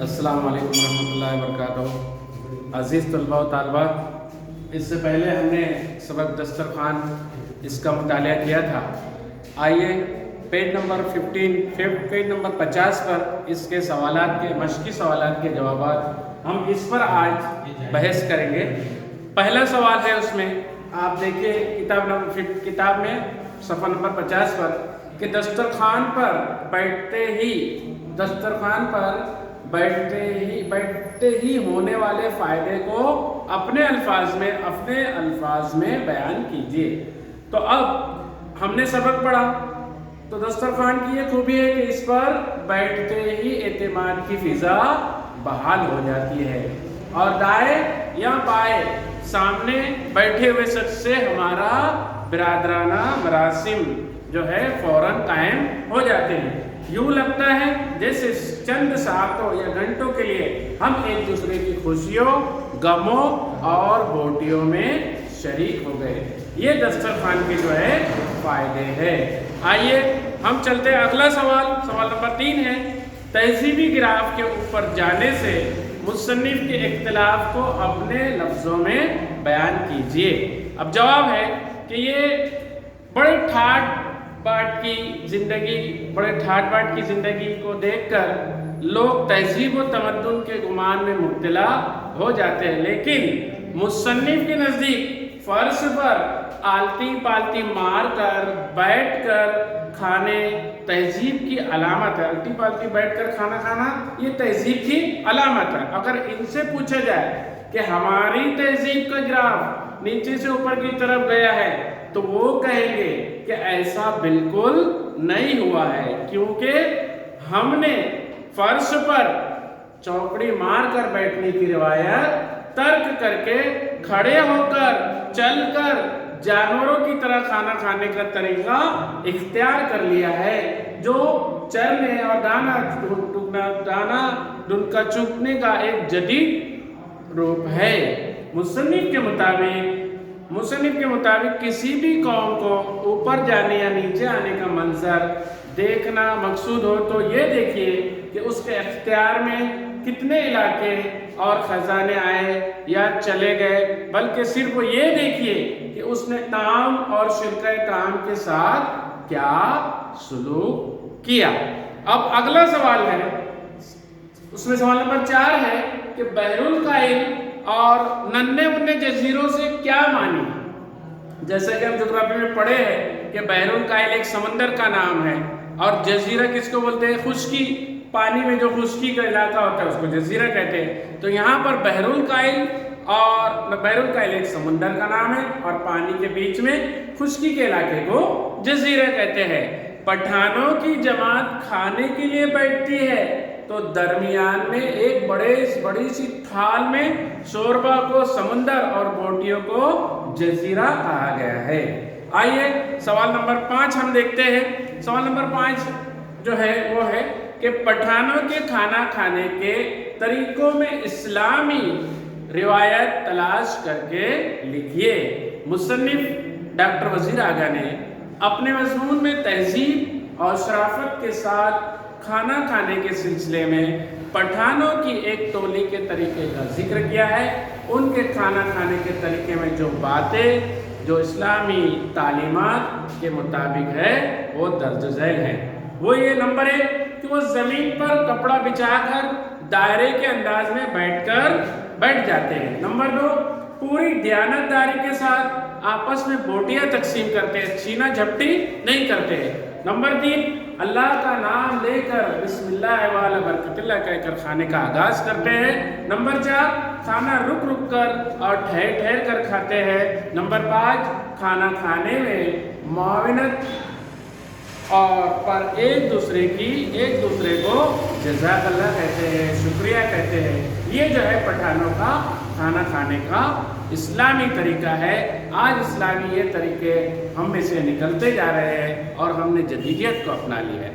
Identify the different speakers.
Speaker 1: السلام علیکم ورحمۃ اللہ وبرکاتہ۔ عزیز طلباء و طالبات، اس سے پہلے ہم نے سبق دسترخوان اس کا مطالعہ کیا تھا۔ آئیے پیج نمبر 50 پر اس کے سوالات کے مشقی سوالات کے جوابات ہم اس پر آج بحث کریں گے۔ پہلا سوال ہے، اس میں آپ دیکھیے کتاب میں صفحہ نمبر 50 پر کہ دسترخوان پر بیٹھتے ہی ہونے والے فائدے کو اپنے الفاظ میں بیان کیجیے۔ تو اب ہم نے سبق پڑھا تو دسترخوان کی یہ خوبی ہے کہ اس پر بیٹھتے ہی اعتماد کی فضا بحال ہو جاتی ہے اور دائیں یا بائیں سامنے بیٹھے ہوئے شخص سے ہمارا برادرانہ مراسم جو ہے فوراً قائم ہو جاتے ہیں۔ یوں لگتا ہے جیسے چند ساعتوں یا گھنٹوں کے لیے ہم ایک دوسرے کی خوشیوں، غموں اور بوٹیوں میں شریک ہو گئے۔ یہ دسترخوان کے جو ہے فائدے ہیں۔ آئیے ہم چلتے ہیں اگلا سوال نمبر 3 ہے، تہذیبی گراف کے اوپر جانے سے مصنف کے اختلاف کو اپنے لفظوں میں بیان کیجیے۔ اب جواب ہے کہ یہ بڑے ٹھاٹ باٹ کی زندگی کو دیکھ کر لوگ تہذیب و تمدن کے گمان میں مبتلا ہو جاتے ہیں، لیکن مصنف کے نزدیک فرش پر آلتی پالتی مار کر بیٹھ کر کھانے تہذیب کی علامت ہے۔ آلتی پالتی بیٹھ کر کھانا کھانا یہ تہذیب کی علامت ہے۔ اگر ان سے پوچھا جائے کہ ہماری تہذیب کا گراف نیچے سے اوپر کی طرف گیا ہے تو وہ کہیں گے کہ ایسا بالکل نہیں ہوا ہے، کیونکہ ہم نے فرش پر چوکڑی مار کر بیٹھنے کی روایت ترک کر کے کھڑے ہو کر چل کر جانوروں کی طرح کھانا کھانے کا طریقہ اختیار کر لیا ہے، جو چرنے اور دانا ڈنکا چگنے کا ایک جدید روپ ہے۔ مصنف کے مطابق کسی بھی قوم کو اوپر جانے یا نیچے آنے کا منظر دیکھنا مقصود ہو تو یہ دیکھیے کہ اس کے اختیار میں کتنے علاقے اور خزانے آئے یا چلے گئے، بلکہ صرف وہ یہ دیکھیے کہ اس نے طعام اور شرکۂ طعام کے ساتھ کیا سلوک کیا۔ اب اگلا سوال ہے، اس میں سوال نمبر 4 ہے کہ بحر الکاہل اور ننھے منھے جزیروں سے کیا معنی؟ جیسا کہ ہم جغرافی میں پڑھے ہیں کہ بحر الکاہل ایک سمندر کا نام ہے اور جزیرہ کس کو بولتے ہیں؟ خشکی، پانی میں جو خشکی کا علاقہ ہوتا ہے اس کو جزیرہ کہتے ہیں۔ تو یہاں پر بحر الکاہل ایک سمندر کا نام ہے اور پانی کے بیچ میں خشکی کے علاقے کو جزیرہ کہتے ہیں۔ پٹھانوں کی جماعت کھانے کے لیے بیٹھتی ہے تو درمیان میں ایک بڑی سی تھال میں شوربہ کو سمندر اور بوٹیوں کو جزیرہ کہا گیا ہے۔ آئیے سوال نمبر 5 ہم دیکھتے ہیں۔ سوال نمبر 5 جو ہے وہ ہے کہ پٹھانوں کے کھانا کھانے کے طریقوں میں اسلامی روایت تلاش کر کے لکھیے۔ مصنف ڈاکٹر وزیر آغا نے اپنے مضمون میں تہذیب اور شرافت کے ساتھ کھانا کھانے کے سلسلے میں پٹھانوں کی ایک ٹولی کے طریقے کا ذکر کیا ہے۔ ان کے کھانا کھانے کے طریقے میں جو باتیں جو اسلامی تعلیمات کے مطابق ہے وہ درج ذیل ہیں۔ وہ یہ نمبر 1 کہ وہ زمین پر کپڑا بچھا کر دائرے کے انداز میں بیٹھ جاتے ہیں۔ نمبر 2 پوری دیانتداری کے ساتھ آپس میں بوٹیاں تقسیم کرتے ہیں، چھینا جھپٹی نہیں کرتے ہیں۔ نمبر 3 اللہ کا نام لے کر بسم اللہ والا برکت اللہ کہہ کر کھانے کا آغاز کرتے ہیں۔ نمبر 4 کھانا رک کر اور ٹھہر کر کھاتے ہیں۔ نمبر 5 کھانا کھانے میں معاونت اور پر ایک دوسرے کو جزاک اللہ کہتے ہیں، شکریہ کہتے ہیں۔ یہ جو ہے پٹھانوں کا کھانا کھانے کا اسلامی طریقہ ہے۔ آج اسلامی یہ طریقے ہم میں سے نکلتے جا رہے ہیں اور ہم نے جدیدیت کو اپنا لیا ہے۔